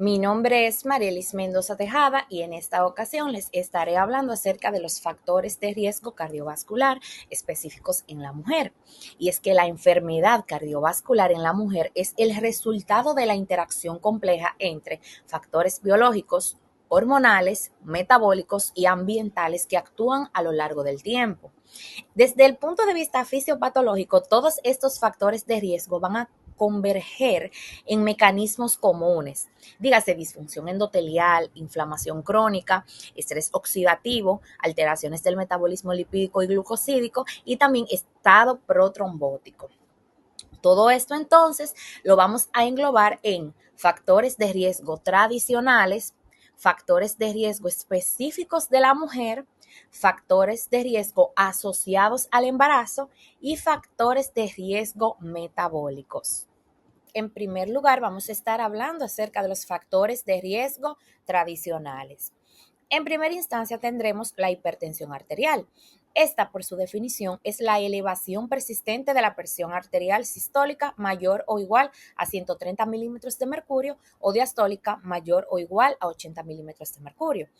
Mi nombre es Marielis Mendoza Tejada y en esta ocasión les estaré hablando acerca de los factores de riesgo cardiovascular específicos en la mujer. Y es que la enfermedad cardiovascular en la mujer es el resultado de la interacción compleja entre factores biológicos, hormonales, metabólicos y ambientales que actúan a lo largo del tiempo. Desde el punto de vista fisiopatológico, todos estos factores de riesgo van a converger en mecanismos comunes, dígase disfunción endotelial, inflamación crónica, estrés oxidativo, alteraciones del metabolismo lipídico y glucosídico y también estado protrombótico. Todo esto entonces lo vamos a englobar en factores de riesgo tradicionales, factores de riesgo específicos de la mujer, factores de riesgo asociados al embarazo y factores de riesgo metabólicos. En primer lugar, vamos a estar hablando acerca de los factores de riesgo tradicionales. En primera instancia tendremos la hipertensión arterial. Esta, por su definición, es la elevación persistente de la presión arterial sistólica mayor o igual a 130 milímetros de mercurio o diastólica mayor o igual a 80 milímetros de mercurio.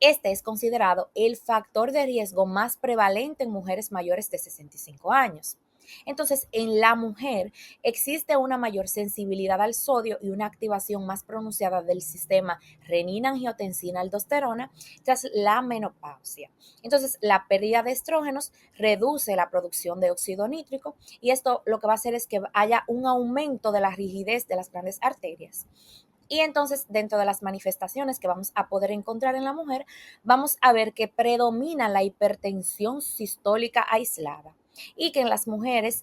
Este es considerado el factor de riesgo más prevalente en mujeres mayores de 65 años. Entonces, en la mujer existe una mayor sensibilidad al sodio y una activación más pronunciada del sistema renina-angiotensina-aldosterona tras la menopausia. Entonces, la pérdida de estrógenos reduce la producción de óxido nítrico y esto lo que va a hacer es que haya un aumento de la rigidez de las grandes arterias. Y entonces, dentro de las manifestaciones que vamos a poder encontrar en la mujer, vamos a ver que predomina la hipertensión sistólica aislada y que en las mujeres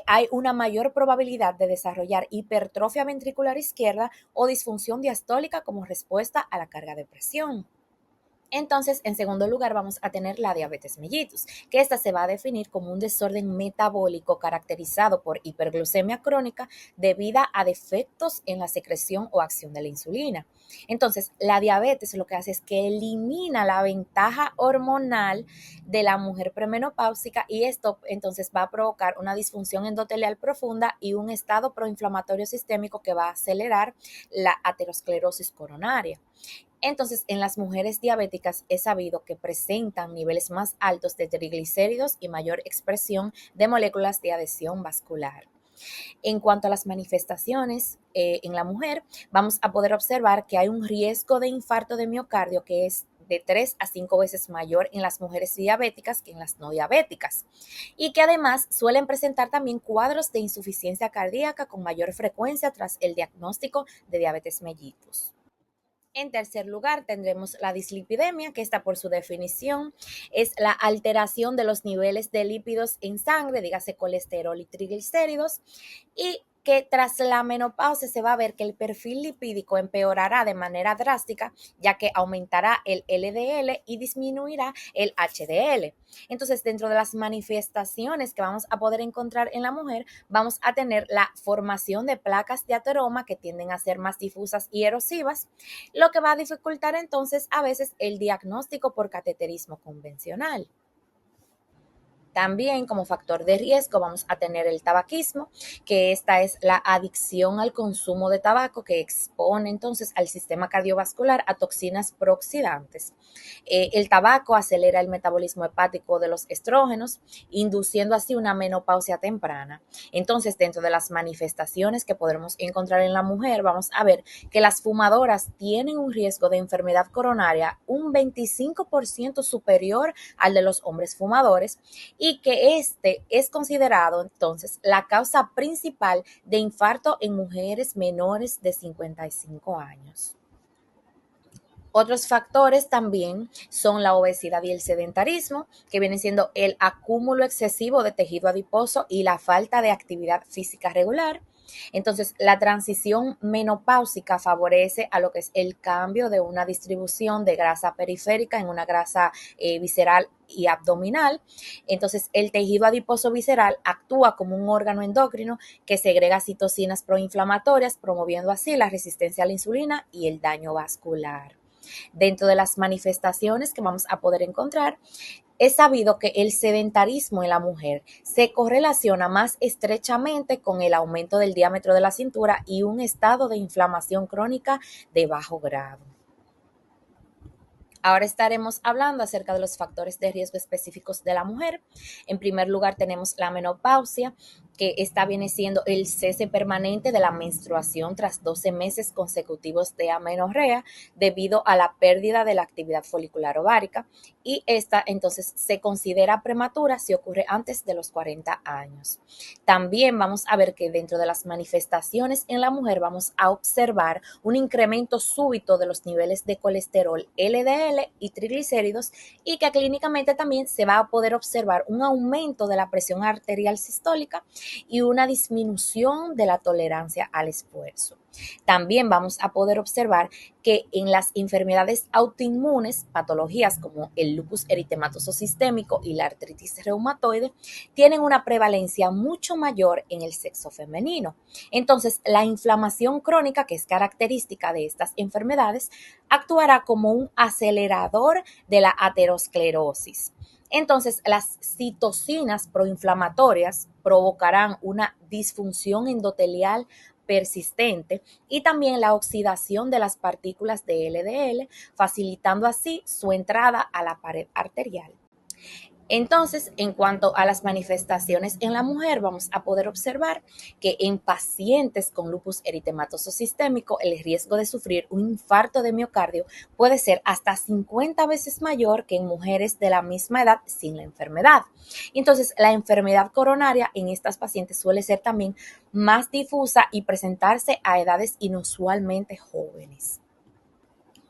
hay una mayor probabilidad de desarrollar hipertrofia ventricular izquierda o disfunción diastólica como respuesta a la carga de presión. Entonces, en segundo lugar, vamos a tener la diabetes mellitus, que esta se va a definir como un desorden metabólico caracterizado por hiperglucemia crónica debida a defectos en la secreción o acción de la insulina. Entonces, la diabetes lo que hace es que elimina la ventaja hormonal de la mujer premenopáusica y esto entonces va a provocar una disfunción endotelial profunda y un estado proinflamatorio sistémico que va a acelerar la aterosclerosis coronaria. Entonces, en las mujeres diabéticas es sabido que presentan niveles más altos de triglicéridos y mayor expresión de moléculas de adhesión vascular. En cuanto a las manifestaciones en la mujer, vamos a poder observar que hay un riesgo de infarto de miocardio que es de 3 a 5 veces mayor en las mujeres diabéticas que en las no diabéticas y que además suelen presentar también cuadros de insuficiencia cardíaca con mayor frecuencia tras el diagnóstico de diabetes mellitus. En tercer lugar, tendremos la dislipidemia, que está por su definición, es la alteración de los niveles de lípidos en sangre, dígase colesterol y triglicéridos, y que tras la menopausia se va a ver que el perfil lipídico empeorará de manera drástica, ya que aumentará el LDL y disminuirá el HDL. Entonces, dentro de las manifestaciones que vamos a poder encontrar en la mujer, vamos a tener la formación de placas de ateroma que tienden a ser más difusas y erosivas, lo que va a dificultar entonces a veces el diagnóstico por cateterismo convencional. También como factor de riesgo vamos a tener el tabaquismo, que esta es la adicción al consumo de tabaco que expone entonces al sistema cardiovascular a toxinas prooxidantes. El tabaco acelera el metabolismo hepático de los estrógenos, induciendo así una menopausia temprana. Entonces, dentro de las manifestaciones que podremos encontrar en la mujer, vamos a ver que las fumadoras tienen un riesgo de enfermedad coronaria un 25% superior al de los hombres fumadores y que este es considerado entonces la causa principal de infarto en mujeres menores de 55 años. Otros factores también son la obesidad y el sedentarismo, que viene siendo el acúmulo excesivo de tejido adiposo y la falta de actividad física regular. Entonces, la transición menopáusica favorece a lo que es el cambio de una distribución de grasa periférica en una grasa visceral y abdominal. Entonces, el tejido adiposo visceral actúa como un órgano endocrino que segrega citocinas proinflamatorias, promoviendo así la resistencia a la insulina y el daño vascular. Dentro de las manifestaciones que vamos a poder encontrar, es sabido que el sedentarismo en la mujer se correlaciona más estrechamente con el aumento del diámetro de la cintura y un estado de inflamación crónica de bajo grado. Ahora estaremos hablando acerca de los factores de riesgo específicos de la mujer. En primer lugar tenemos la menopausia, que esta viene siendo el cese permanente de la menstruación tras 12 meses consecutivos de amenorrea debido a la pérdida de la actividad folicular ovárica, y esta entonces se considera prematura si ocurre antes de los 40 años. También vamos a ver que dentro de las manifestaciones en la mujer vamos a observar un incremento súbito de los niveles de colesterol LDL y triglicéridos, y que clínicamente también se va a poder observar un aumento de la presión arterial sistólica y una disminución de la tolerancia al esfuerzo. También vamos a poder observar que en las enfermedades autoinmunes, patologías como el lupus eritematoso sistémico y la artritis reumatoide tienen una prevalencia mucho mayor en el sexo femenino. Entonces, la inflamación crónica, que es característica de estas enfermedades, actuará como un acelerador de la aterosclerosis. Entonces, las citocinas proinflamatorias provocarán una disfunción endotelial persistente y también la oxidación de las partículas de LDL, facilitando así su entrada a la pared arterial. Entonces, en cuanto a las manifestaciones en la mujer, vamos a poder observar que en pacientes con lupus eritematoso sistémico, el riesgo de sufrir un infarto de miocardio puede ser hasta 50 veces mayor que en mujeres de la misma edad sin la enfermedad. Entonces, la enfermedad coronaria en estas pacientes suele ser también más difusa y presentarse a edades inusualmente jóvenes.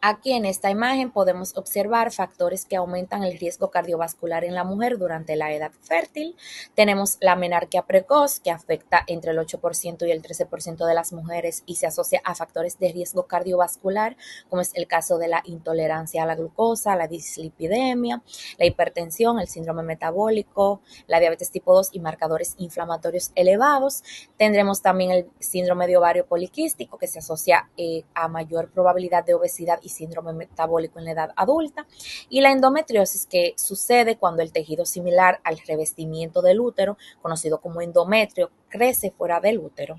Aquí en esta imagen podemos observar factores que aumentan el riesgo cardiovascular en la mujer durante la edad fértil. Tenemos la menarquia precoz, que afecta entre el 8% y el 13% de las mujeres y se asocia a factores de riesgo cardiovascular, como es el caso de la intolerancia a la glucosa, la dislipidemia, la hipertensión, el síndrome metabólico, la diabetes tipo 2 y marcadores inflamatorios elevados. Tendremos también el síndrome de ovario poliquístico, que se asocia a mayor probabilidad de obesidad y síndrome metabólico en la edad adulta, y la endometriosis, que sucede cuando el tejido similar al revestimiento del útero, conocido como endometrio, crece fuera del útero.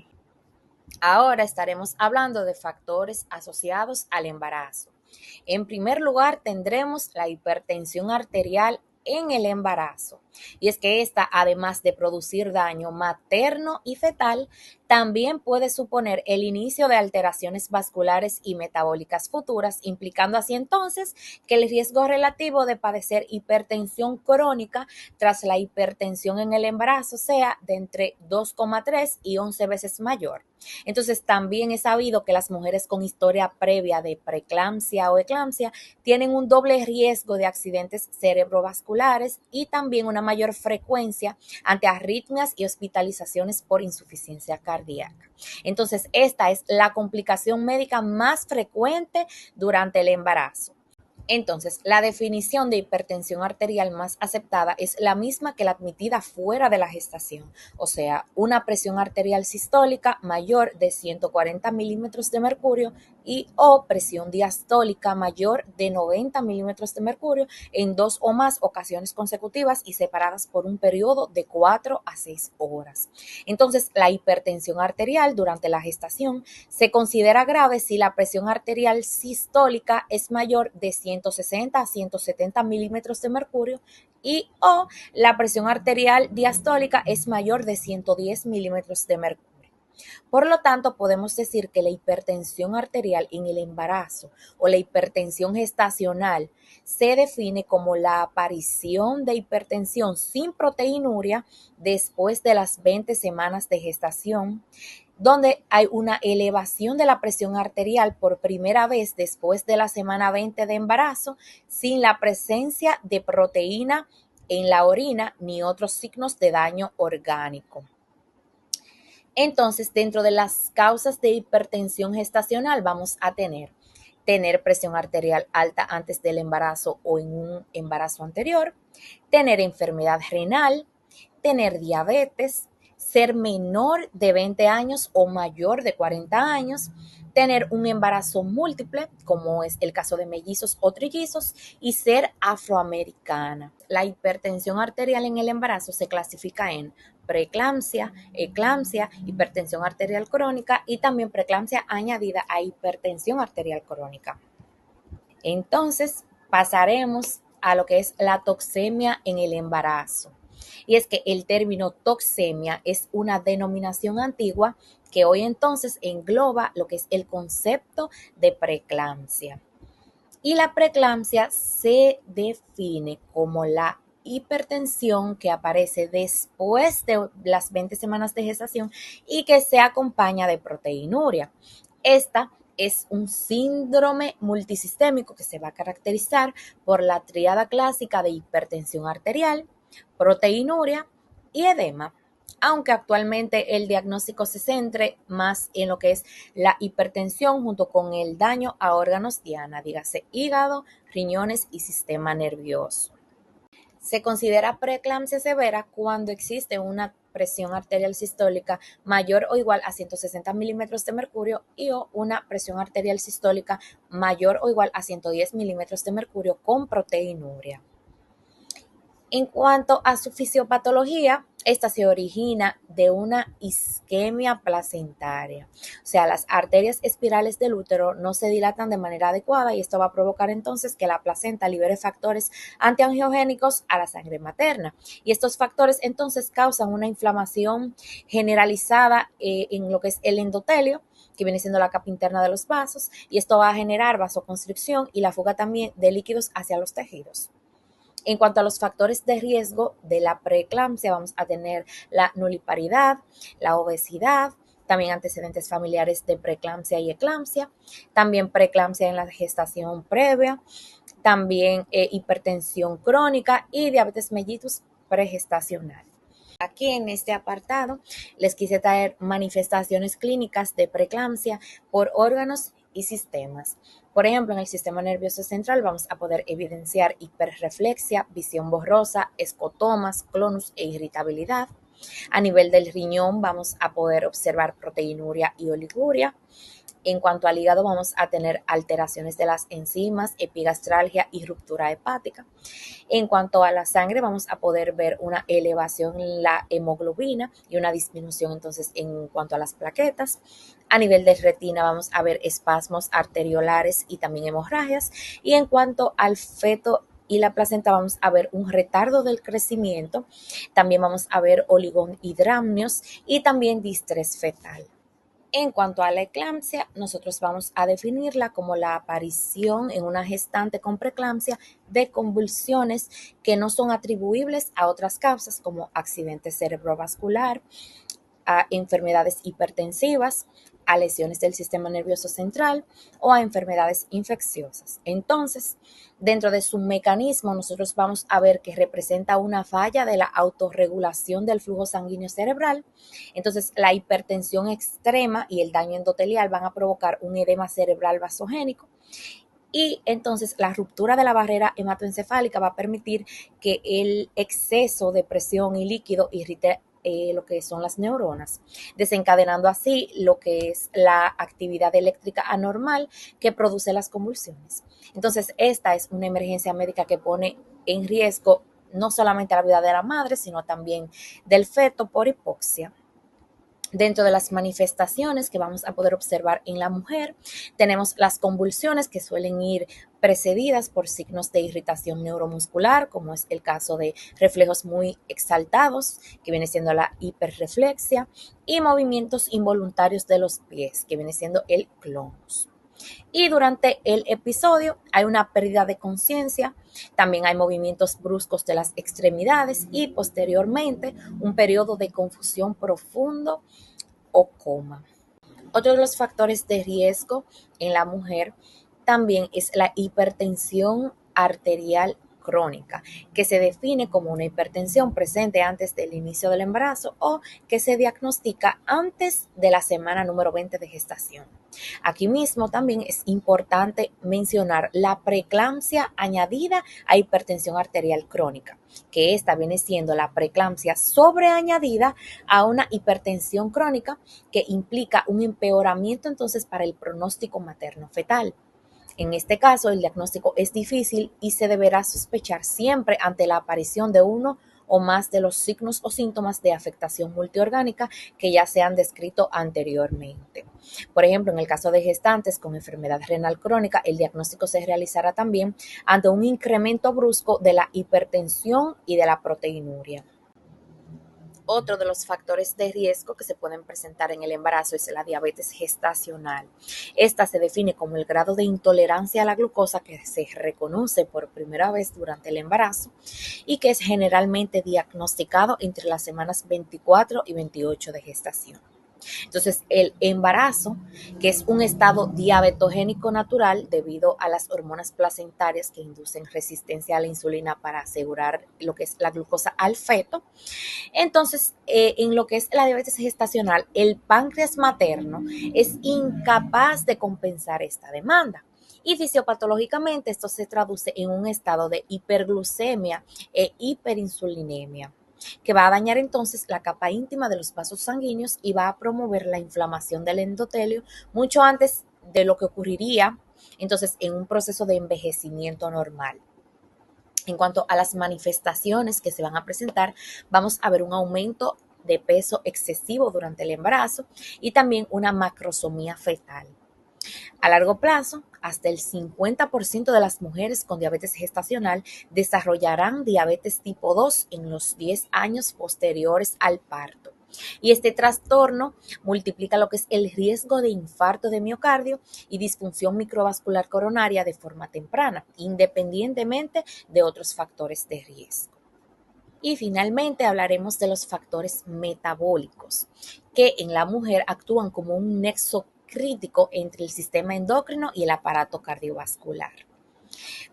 Ahora estaremos hablando de factores asociados al embarazo. En primer lugar, tendremos la hipertensión arterial en el embarazo. Y es que esta, además de producir daño materno y fetal, también puede suponer el inicio de alteraciones vasculares y metabólicas futuras, implicando así entonces que el riesgo relativo de padecer hipertensión crónica tras la hipertensión en el embarazo sea de entre 2,3 y 11 veces mayor. Entonces, también es sabido que las mujeres con historia previa de preeclampsia o eclampsia tienen un doble riesgo de accidentes cerebrovasculares y también una mayor frecuencia ante arritmias y hospitalizaciones por insuficiencia cardíaca. Entonces, esta es la complicación médica más frecuente durante el embarazo. Entonces, la definición de hipertensión arterial más aceptada es la misma que la admitida fuera de la gestación, o sea, una presión arterial sistólica mayor de 140 milímetros de mercurio y o presión diastólica mayor de 90 milímetros de mercurio en 2 o más ocasiones consecutivas y separadas por un periodo de 4 a 6 horas. Entonces, la hipertensión arterial durante la gestación se considera grave si la presión arterial sistólica es mayor de 160 a 170 milímetros de mercurio y o la presión arterial diastólica es mayor de 110 milímetros de mercurio. Por lo tanto, podemos decir que la hipertensión arterial en el embarazo o la hipertensión gestacional se define como la aparición de hipertensión sin proteinuria después de las 20 semanas de gestación, donde hay una elevación de la presión arterial por primera vez después de la semana 20 de embarazo, sin la presencia de proteína en la orina ni otros signos de daño orgánico. Entonces, dentro de las causas de hipertensión gestacional vamos a tener presión arterial alta antes del embarazo o en un embarazo anterior, tener enfermedad renal, tener diabetes, ser menor de 20 años o mayor de 40 años, tener un embarazo múltiple, como es el caso de mellizos o trillizos, y ser afroamericana. La hipertensión arterial en el embarazo se clasifica en preeclampsia, eclampsia, hipertensión arterial crónica y también preeclampsia añadida a hipertensión arterial crónica. Entonces, pasaremos a lo que es la toxemia en el embarazo. Y es que el término toxemia es una denominación antigua que hoy entonces engloba lo que es el concepto de preeclampsia. Y la preeclampsia se define como la hipertensión que aparece después de las 20 semanas de gestación y que se acompaña de proteinuria. Esta es un síndrome multisistémico que se va a caracterizar por la tríada clásica de hipertensión arterial, proteinuria y edema, aunque actualmente el diagnóstico se centre más en lo que es la hipertensión junto con el daño a órganos diana, dígase hígado, riñones y sistema nervioso. Se considera preeclampsia severa cuando existe una presión arterial sistólica mayor o igual a 160 milímetros de mercurio y o una presión arterial sistólica mayor o igual a 110 milímetros de mercurio con proteinuria. En cuanto a su fisiopatología, esta se origina de una isquemia placentaria. O sea, las arterias espirales del útero no se dilatan de manera adecuada y esto va a provocar entonces que la placenta libere factores antiangiogénicos a la sangre materna. Y estos factores entonces causan una inflamación generalizada en lo que es el endotelio, que viene siendo la capa interna de los vasos, y esto va a generar vasoconstricción y la fuga también de líquidos hacia los tejidos. En cuanto a los factores de riesgo de la preeclampsia, vamos a tener la nulliparidad, la obesidad, también antecedentes familiares de preeclampsia y eclampsia, también preeclampsia en la gestación previa, también hipertensión crónica y diabetes mellitus pregestacional. Aquí en este apartado les quise traer manifestaciones clínicas de preeclampsia por órganos y sistemas. Por ejemplo, en el sistema nervioso central vamos a poder evidenciar hiperreflexia, visión borrosa, escotomas, clonus e irritabilidad. A nivel del riñón vamos a poder observar proteinuria y oliguria. En cuanto al hígado vamos a tener alteraciones de las enzimas, epigastralgia y ruptura hepática. En cuanto a la sangre vamos a poder ver una elevación en la hemoglobina y una disminución entonces en cuanto a las plaquetas. A nivel de retina vamos a ver espasmos arteriolares y también hemorragias. Y en cuanto al feto y la placenta vamos a ver un retardo del crecimiento. También vamos a ver oligohidramnios y también distrés fetal. En cuanto a la eclampsia, nosotros vamos a definirla como la aparición en una gestante con preeclampsia de convulsiones que no son atribuibles a otras causas como accidente cerebrovascular, a enfermedades hipertensivas, a lesiones del sistema nervioso central o a enfermedades infecciosas. Entonces, dentro de su mecanismo, nosotros vamos a ver que representa una falla de la autorregulación del flujo sanguíneo cerebral. Entonces, la hipertensión extrema y el daño endotelial van a provocar un edema cerebral vasogénico. Y entonces la ruptura de la barrera hematoencefálica va a permitir que el exceso de presión y líquido irrite lo que son las neuronas, desencadenando así lo que es la actividad eléctrica anormal que produce las convulsiones. Entonces, esta es una emergencia médica que pone en riesgo no solamente la vida de la madre, sino también del feto por hipoxia. Dentro de las manifestaciones que vamos a poder observar en la mujer, tenemos las convulsiones que suelen ir precedidas por signos de irritación neuromuscular, como es el caso de reflejos muy exaltados, que viene siendo la hiperreflexia, y movimientos involuntarios de los pies, que viene siendo el clonus. Y durante el episodio hay una pérdida de conciencia, también hay movimientos bruscos de las extremidades y posteriormente un periodo de confusión profundo o coma. Otro de los factores de riesgo en la mujer también es la hipertensión arterial crónica, que se define como una hipertensión presente antes del inicio del embarazo o que se diagnostica antes de la semana número 20 de gestación. Aquí mismo también es importante mencionar la preeclampsia añadida a hipertensión arterial crónica, que esta viene siendo la preeclampsia sobreañadida a una hipertensión crónica que implica un empeoramiento entonces para el pronóstico materno-fetal. En este caso, el diagnóstico es difícil y se deberá sospechar siempre ante la aparición de uno o más de los signos o síntomas de afectación multiorgánica que ya se han descrito anteriormente. Por ejemplo, en el caso de gestantes con enfermedad renal crónica, el diagnóstico se realizará también ante un incremento brusco de la hipertensión y de la proteinuria. Otro de los factores de riesgo que se pueden presentar en el embarazo es la diabetes gestacional. Esta se define como el grado de intolerancia a la glucosa que se reconoce por primera vez durante el embarazo y que es generalmente diagnosticado entre las semanas 24 y 28 de gestación. Entonces, el embarazo, que es un estado diabetogénico natural debido a las hormonas placentarias que inducen resistencia a la insulina para asegurar lo que es la glucosa al feto. Entonces, en lo que es la diabetes gestacional, el páncreas materno es incapaz de compensar esta demanda. Y fisiopatológicamente esto se traduce en un estado de hiperglucemia e hiperinsulinemia, que va a dañar entonces la capa íntima de los vasos sanguíneos y va a promover la inflamación del endotelio mucho antes de lo que ocurriría entonces en un proceso de envejecimiento normal. En cuanto a las manifestaciones que se van a presentar, vamos a ver un aumento de peso excesivo durante el embarazo y también una macrosomía fetal. A largo plazo, hasta el 50% de las mujeres con diabetes gestacional desarrollarán diabetes tipo 2 en los 10 años posteriores al parto. Y este trastorno multiplica lo que es el riesgo de infarto de miocardio y disfunción microvascular coronaria de forma temprana, independientemente de otros factores de riesgo. Y finalmente hablaremos de los factores metabólicos, que en la mujer actúan como un nexo crítico entre el sistema endocrino y el aparato cardiovascular.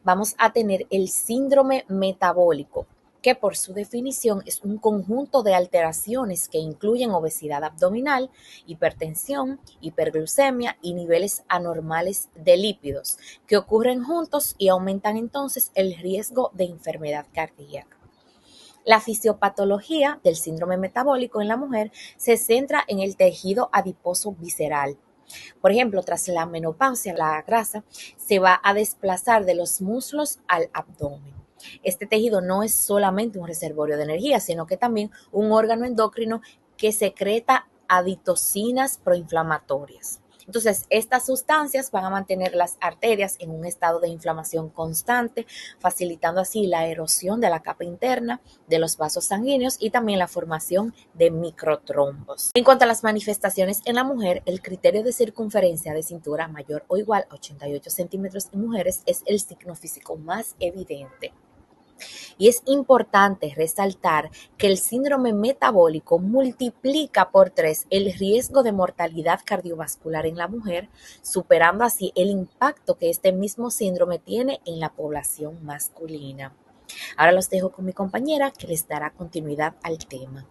Vamos a tener el síndrome metabólico, que por su definición es un conjunto de alteraciones que incluyen obesidad abdominal, hipertensión, hiperglucemia y niveles anormales de lípidos, que ocurren juntos y aumentan entonces el riesgo de enfermedad cardíaca. La fisiopatología del síndrome metabólico en la mujer se centra en el tejido adiposo visceral. Por ejemplo, tras la menopausia, la grasa se va a desplazar de los muslos al abdomen. Este tejido no es solamente un reservorio de energía, sino que también un órgano endocrino que secreta aditocinas proinflamatorias. Entonces, estas sustancias van a mantener las arterias en un estado de inflamación constante, facilitando así la erosión de la capa interna de los vasos sanguíneos y también la formación de microtrombos. En cuanto a las manifestaciones en la mujer, el criterio de circunferencia de cintura mayor o igual a 88 centímetros en mujeres es el signo físico más evidente. Y es importante resaltar que el síndrome metabólico multiplica por 3 el riesgo de mortalidad cardiovascular en la mujer, superando así el impacto que este mismo síndrome tiene en la población masculina. Ahora los dejo con mi compañera que les dará continuidad al tema.